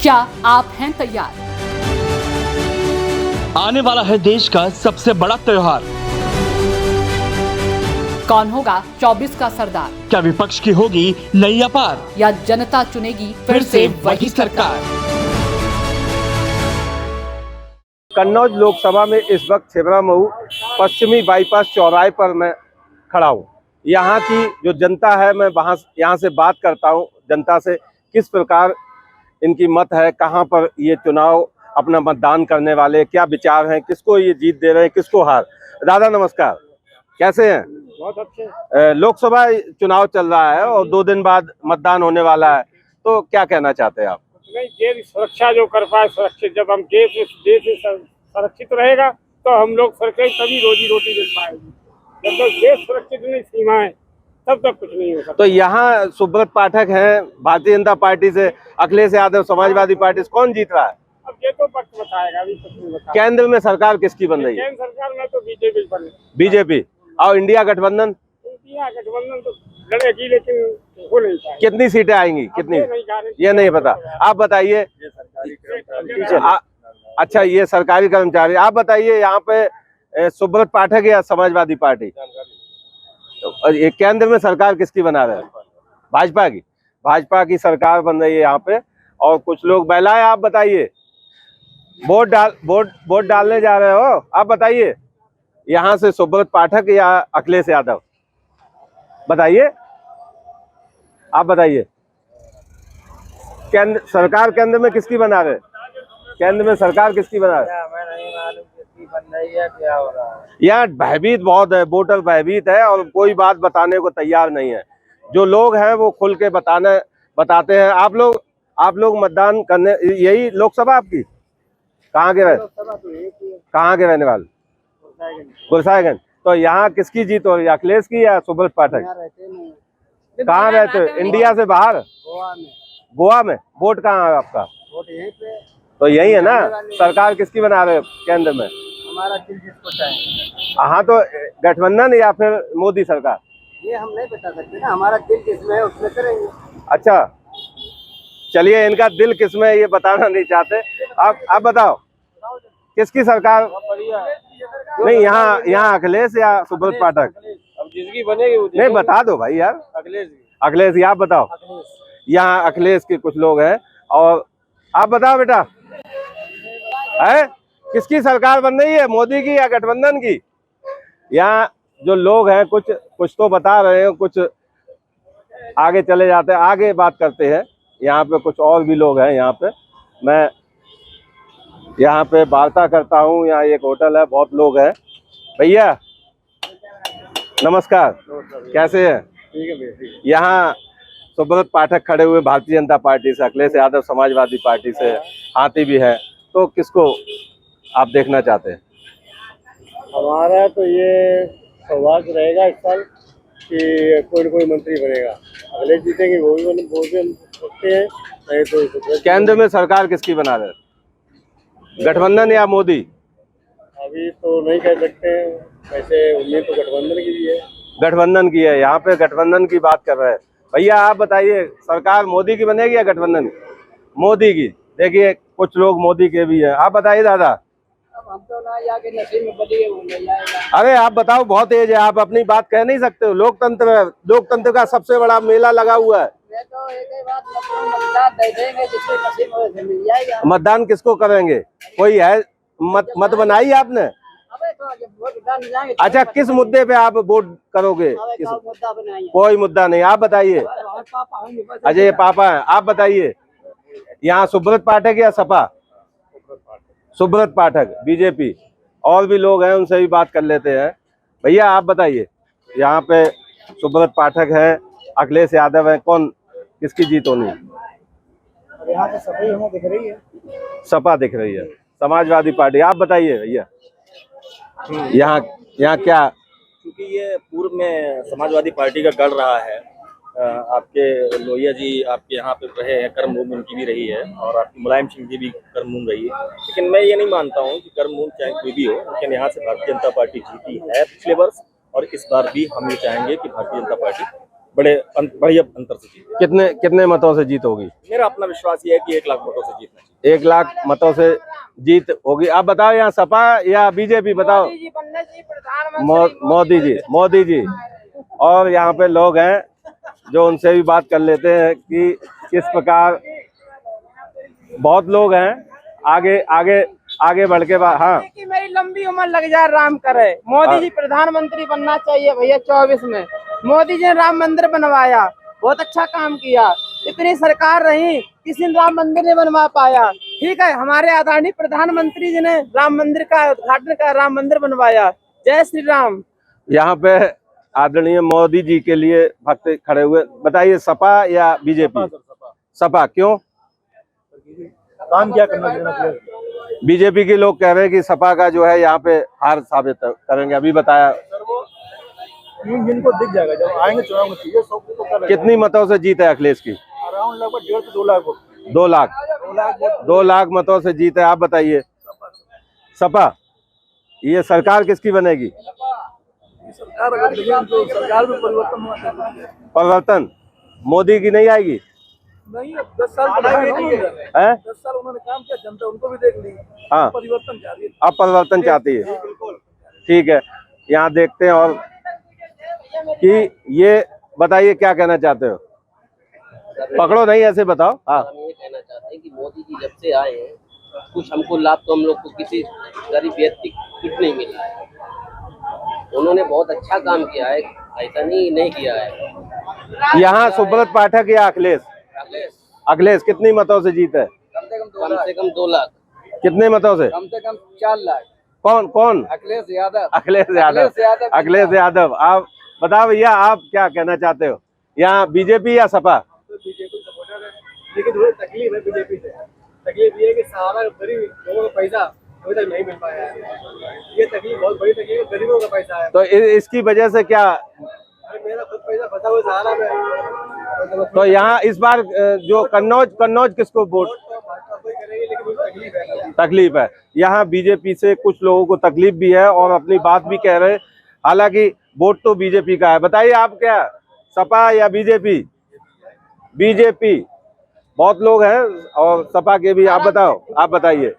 क्या आप हैं तैयार? आने वाला है देश का सबसे बड़ा त्योहार। कौन होगा 24 का सरदार? क्या विपक्ष की होगी नई अपार या जनता चुनेगी फिर से वही सरकार? कन्नौज लोकसभा में इस वक्त छिबरा मऊ पश्चिमी बाईपास चौराहे पर मैं खड़ा हूँ। यहाँ की जो जनता है, मैं यहाँ से बात करता हूँ जनता से, किस प्रकार इनकी मत है, कहाँ पर ये चुनाव अपना मतदान करने वाले, क्या विचार हैं, किसको ये जीत दे रहे हैं, किसको हार। दादा नमस्कार, कैसे हैं? बहुत अच्छे। लोकसभा चुनाव चल रहा है और 2 दिन बाद मतदान होने वाला है, तो क्या कहना चाहते हैं आप? नहीं, देश सुरक्षा जो कर पाए सुरक्षित, जब हम देश सुरक्षित रहेगा तो हम लोग सुरक्षित, तभी रोजी रोटी मिल पाएगी। जब तक देश सुरक्षित नहीं, सीमाएं, तब तक कुछ नहीं हो सकता। तो यहाँ सुब्रत पाठक हैं भारतीय जनता पार्टी से, अखिलेश यादव समाजवादी पार्टी से, कौन जीत रहा है? अब ये तो वक्त बताएगा, अभी कुछ नहीं बताएगा। केंद्र में सरकार किसकी बन रही है? केंद्र सरकार में तो बीजेपी बने। बीजेपी। और इंडिया गठबंधन? इंडिया गठबंधन तो लड़ेगी, लेकिन हो नहीं पाएगी। कितनी सीटें आएंगी, कितनी ये नहीं पता। आप बताइए। अच्छा, ये सरकारी कर्मचारी। आप बताइए, यहाँ पे सुब्रत पाठक या समाजवादी पार्टी? तो ये केंद्र में सरकार किसकी बना रहे हैं? भाजपा की। भाजपा की सरकार बन रही है यहाँ पे, और कुछ लोग बहलाए। आप बताइए, वोट डालने जा रहे हो, आप बताइए, यहाँ से सुब्रत पाठक या अखिलेश यादव? बताइए, आप बताइए। केंद्र सरकार केंद्र में किसकी बना रहे? केंद्र में सरकार किसकी बना रहे? मैं नहीं मालूम किसकी बन रही है, क्या हो रहा है। यहाँ भयभीत बहुत है, वोटर भयभीत है और कोई बात बताने को तैयार नहीं है। जो लोग हैं वो खुल के बताते हैं। आप लोग मतदान करने, यही लोकसभा आपकी? कहाँ के रहने वाले? गुरसाईगंज। तो यहाँ किसकी जीत हो रही है, अखिलेश की या सुब्रत पाठक? कहाँ रहते हो? इंडिया से बाहर? गोवा में। वोट कहाँ है आपका? वोट यहीं पे। तो यही है ना। सरकार किसकी बना रहे हो केंद्र में? हमारा दिल जिसको चाहे। हाँ, तो गठबंधन या फिर मोदी सरकार? ये हम नहीं बता सकते ना, हमारा दिल किसमें है उसमें करेंगे। अच्छा, चलिए, इनका दिल किसमें है ये बताना नहीं चाहते। आप बताओ, किसकी सरकार? नहीं, यहाँ अखिलेश या सुब्रत पाठक? अब जिसकी बनेगी नहीं, बता दो भाई यार। अखिलेश ही। आप बताओ। यहाँ अखिलेश के कुछ लोग हैं, और आप बताओ बेटा, है किसकी सरकार बन रही है, मोदी की या गठबंधन की? यहाँ जो लोग हैं कुछ तो बता रहे हैं, कुछ आगे चले जाते हैं, आगे बात करते हैं। यहाँ पे कुछ और भी लोग हैं। यहाँ पे मैं यहाँ पे वार्ता करता हूँ। यहाँ एक होटल है, बहुत लोग हैं। भैया नमस्कार, कैसे हैं? ठीक है भैया। यहाँ सुब्रत पाठक खड़े हुए भारतीय जनता पार्टी से, अखिलेश यादव समाजवादी पार्टी से, हाथी भी है। तो किसको आप देखना चाहते हैं? हमारा तो ये सौभाग्य रहेगा इस साल कि कोई न कोई मंत्री बनेगा। अगले जीतेंगे वो भी हम सोचते हैं। नहीं तो केंद्र में सरकार किसकी बना रहे, गठबंधन या मोदी? अभी तो नहीं कह सकते हैं, वैसे उम्मीद तो गठबंधन की भी है। गठबंधन की है। यहाँ पे गठबंधन की बात कर रहे हैं। भैया आप बताइए, सरकार मोदी की बनेगी या गठबंधन की? मोदी की। देखिए, कुछ लोग मोदी के भी हैं। आप बताइए दादा। अब हम तो ना जाके नसीब में बदले वो मिल जाएगा। अरे आप बताओ, बहुत एज है, आप अपनी बात कह नहीं सकते हो। लोकतंत्र का सबसे बड़ा मेला लगा हुआ है। मैं तो एक ही बात मतदान दे देंगे, जिसके नसीब में से मिल जाएगा। मतदान किसको करेंगे? कोई है मत बनाई आपने? अबे तो जब वोट डालने जाएंगे। अच्छा, किस मुद्दे पे आप वोट करोगे? मुद्दा बनाएंगे। कोई मुद्दा नहीं। आप बताइए। अजय ये पापा है। आप बताइए, यहाँ सुब्रत पाठक या सपा? सुब्रत पाठक, बीजेपी। और भी लोग हैं, उनसे भी बात कर लेते हैं। भैया आप बताइए, यहाँ पे सुब्रत पाठक है, अखिलेश यादव है, कौन किसकी जीत होनी है? यहाँ पे सभी हमें दिख रही है। सपा दिख रही है, समाजवादी पार्टी। आप बताइए भैया, यहाँ क्या? क्योंकि ये पूर्व में समाजवादी पार्टी का गढ़ रहा है। आपके लोहिया जी आपके यहाँ पे रहे हैं, कर्मभूमि उनकी भी रही है, और आपकी मुलायम सिंह जी भी कर्मभूमि रही है। लेकिन मैं ये नहीं मानता हूँ कि कर्मभूमि चाहे कोई भी हो, लेकिन यहाँ से भारतीय जनता पार्टी जीती है पिछले वर्ष, और इस बार भी हम ये चाहेंगे कि भारतीय जनता पार्टी बढ़िया अंतर से जीत। कितने मतों से जीत होगी? मेरा अपना विश्वास ये है कि 1 लाख वोटों से जीतना चाहिए। 1 लाख मतों से जीत होगी। आप बताओ, यहाँ सपा या बीजेपी? बताओ। मोदी जी। और यहाँ पे लोग हैं जो उनसे भी बात कर लेते हैं कि किस प्रकार बहुत लोग हैं। आगे बढ़ के हाँ, कि मेरी लंबी उम्र लग जाए, राम करे। मोदी जी प्रधानमंत्री बनना चाहिए भैया 24 में। मोदी जी ने राम मंदिर बनवाया, बहुत अच्छा काम किया। इतनी सरकार रही, किसी ने राम मंदिर नहीं बनवा पाया। ठीक है, हमारे आदरणीय प्रधानमंत्री जी ने राम मंदिर का उद्घाटन कर राम मंदिर बनवाया। जय श्री राम। यहाँ पे आदरणीय मोदी जी के लिए भक्त खड़े हुए। बताइए, सपा या बीजेपी? सपा। क्यों? काम क्या करना? बीजेपी के लोग कह रहे हैं कि सपा का जो है यहाँ पे हार साबित करेंगे। अभी बताया जिनको दिख जाएगा जब आएंगे चुनाव में, तो कितनी मतों से जीत है अखिलेश की? अराउंड लगभग 1.5 से 2 लाख वोट। 2 लाख मतों से जीत है। आप बताइए, सपा। ये सरकार किसकी बनेगी? सरकार अगर देखें तो सरकार में परिवर्तन हुआ। परिवर्तन मोदी की नहीं आएगी? नहीं, 10 साल है, 10 साल उन्होंने काम किया, जनता उनको भी देख ली। हाँ, परिवर्तन चाहती है। अब परिवर्तन चाहती है। ठीक है, यहाँ देखते हैं और कि ये बताइए क्या कहना चाहते हो? पकड़ो नहीं, ऐसे बताओ। हाँ, हम ये कहना चाहते हैं कि मोदी जी जब से आए हैं कुछ हमको लाभ तो हम लोग को किसी गरीब व्यक्ति कुछ नहीं मिला है। उन्होंने बहुत अच्छा काम किया है, ऐसा नहीं किया है। यहाँ सुब्रत पाठक या अखिलेश? अखिलेश कितनी मतों से जीत है? कम से कम 2 लाख। कितने मतों से? कम 4 लाख। कौन? अखिलेश यादव। अखिलेश यादव। आप बताओ भैया, आप क्या कहना चाहते हो? यहाँ बीजेपी या सपा? बीजेपी सपोर्टर है, लेकिन थोड़ी तकलीफ है बीजेपी से। तकलीफ ये है कि सारा गरीब लोगों का पैसा अभी तक नहीं मिल पाया है। ये तकलीफ बहुत बड़ी तकलीफ है, गरीबों का पैसा है। तो इसकी वजह से क्या? मेरा खुद पैसा फंसा हुआ सहारा में। तो यहाँ इस बार जो कन्नौज किसको वोट? तकलीफ है। यहाँ बीजेपी से कुछ लोगों को तकलीफ भी है और अपनी बात भी कह रहे हैं। हालांकि वोट तो बीजेपी का है। बताइए आप, क्या सपा या बीजेपी? बीजेपी। बहुत लोग हैं और सपा के भी। आप बताओ, आप बताइए।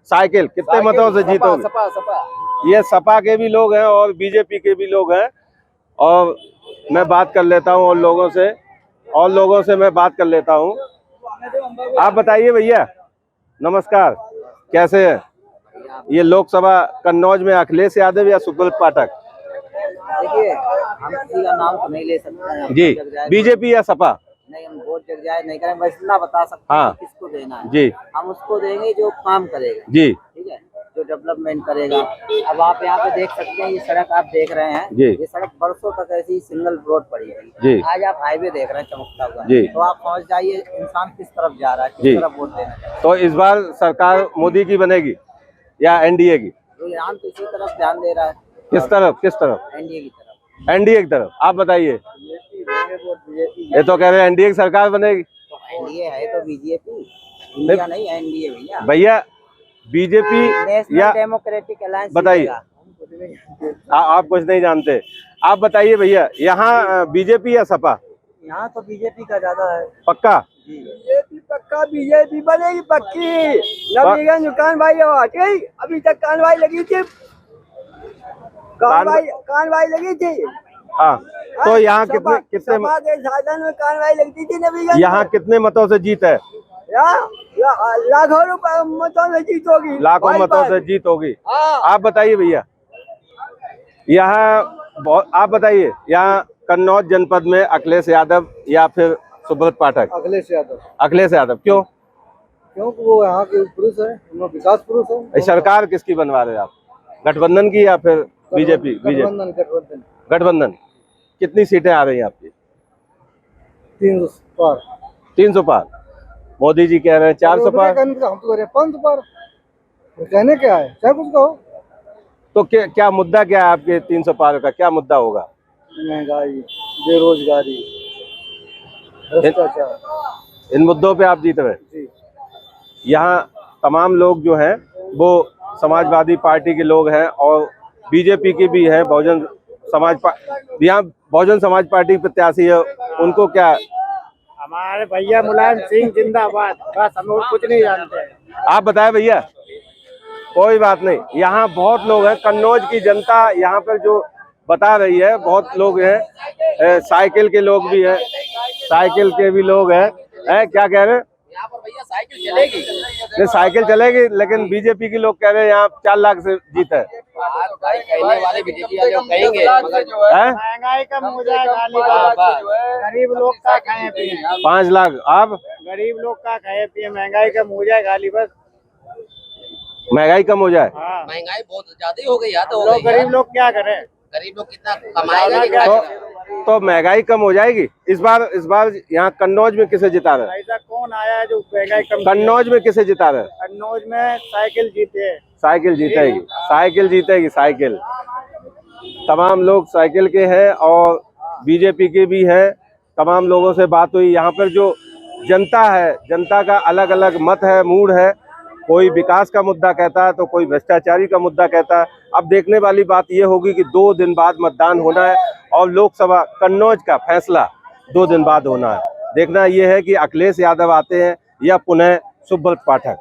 साइकिल कितने मतों से जीतोगे? सपा। ये सपा के भी लोग हैं और बीजेपी के भी लोग हैं। और मैं बात कर लेता हूँ और लोगों से मैं बात कर लेता हूँ। आप बताइए भैया, नमस्कार, कैसे हैं? ये लोकसभा कन्नौज में अखिलेश यादव या सुब्रत पाठक? देखिए, हम किसी का नाम तो नहीं ले सकते जी, बीजेपी या सपा? नहीं, हम वोट जग जाए नहीं करें, बस इतना बता सकते हैं कि किसको देना है। जी, हम उसको देंगे जो काम करेगा। जी, ठीक है, जो डेवलपमेंट करेगा। अब आप यहाँ पे देख सकते हैं, ये सड़क आप देख रहे हैं जी। ये सड़क बरसों तक ऐसी सिंगल रोड पड़ी है जी। आज आप हाईवे देख रहे हैं चमकता हुआ जी। तो आप समझ जाइए इंसान किस तरफ जा रहा है, जी। किस तरफ वोट देना है। तो इस बार सरकार मोदी की बनेगी या एनडीए की? तो ईरान तो इसी तरफ ध्यान दे रहा है। किस तरफ? एनडीए की तरफ। एनडीए की तरफ। आप बताइए। ये तो कह रहे हैं एनडीए की सरकार बनेगी। तो एनडीए है तो बीजेपी, इंडिया नहीं, एनडीए भैया। बीजेपी नेशनल या डेमोक्रेटिक अलायंस। बताइए। आप कुछ नहीं जानते। आप बताइए भैया, यहाँ बीजेपी या सपा? यहाँ तो बीजेपी का ज्यादा है। पक्का? बीजेपी पक्का, बीजेपी बनेगी पक्की। नवीगंज कानभाई अभी तक कानभाई लगी थी, कानभाई लगी थी। हाँ, तो यहाँ कितने सपा के शासन में कानभाई लगती थी नवीगंज। यहाँ कितने मतों से जीत है? लाखों रुपए मतों से जीत होगी। लाखों मतों से जीत होगी। आप बताइए भैया, यहाँ आप बताइए, यहाँ कन्नौज जनपद में अखिलेश यादव या फिर सुब्रत पाठक? अखिलेश यादव। क्यों? क्योंकि वो यहाँ के पुरुष है, विकास पुरुष है। सरकार किसकी बनवा रहे हैं आप? गठबंधन की या फिर बीजेपी? गठबंधन। कितनी सीटें आ रही हैं आपकी? 300 पार। मोदी जी कह रहे हैं 400 पार। हम तो कह रहे हैं 500 पार। कहने क्या है, चाहे कुछ कहो। तो क्या मुद्दा क्या है आपके 300 पार का? क्या मुद्दा होगा? महंगाई, बेरोजगारी, भ्रष्टाचार, इन मुद्दों पे आप जीत रहे। यहाँ तमाम लोग जो हैं वो समाजवादी पार्टी के लोग हैं और बीजेपी के भी हैं, बहुजन यहाँ बहुजन समाज पार्टी प्रत्याशी है, उनको क्या? हमारे भैया मुलायम सिंह जिंदाबाद, बस हम और कुछ नहीं जानते। आप बताएं भैया। कोई बात नहीं, यहाँ बहुत लोग हैं, कन्नौज की जनता यहाँ पर जो बता रही है, बहुत लोग हैं, साइकिल के लोग भी हैं, साइकिल के भी लोग हैं। क्या कह रहे हैं? यहाँ पर भैया साइकिल चलेगी। नहीं, साइकिल चलेगी, लेकिन बीजेपी के लोग कह रहे हैं यहाँ 4 लाख से जीत है। भाई कहने वाले बीजेपी वाले कहेंगे, मगर महंगाई कम हो जाए, गरीब लोग का खाए पिए। 5 लाख आप? गरीब लोग का खाए पिए, महंगाई कम हो जाए खाली बस। महंगाई कम हो जाए? हाँ, महंगाई बहुत ज्यादा ही हो गई है। तो गरीब लोग क्या करें? गरीब लोग कितना कमाएगा? तो महंगाई कम हो जाएगी। इस बार यहाँ कन्नौज में किसे जिता रहे? ऐसा कौन आया है जो महंगाई कम? कन्नौज में किसे जिता रहे? कन्नौज में साइकिल जीते। साइकिल जीतेगी, साइकिल जीतेगी, साइकिल। तमाम लोग साइकिल के हैं और बीजेपी के भी हैं। तमाम लोगों से बात हुई। यहाँ पर जो जनता है, जनता का अलग अलग मत है, मूड है। कोई विकास का मुद्दा कहता है तो कोई भ्रष्टाचारी का मुद्दा कहता है। अब देखने वाली बात यह होगी कि 2 दिन बाद मतदान होना है और लोकसभा कन्नौज का फैसला 2 दिन बाद होना है। देखना यह है कि अखिलेश यादव आते हैं या पुनः सुब्रत पाठक।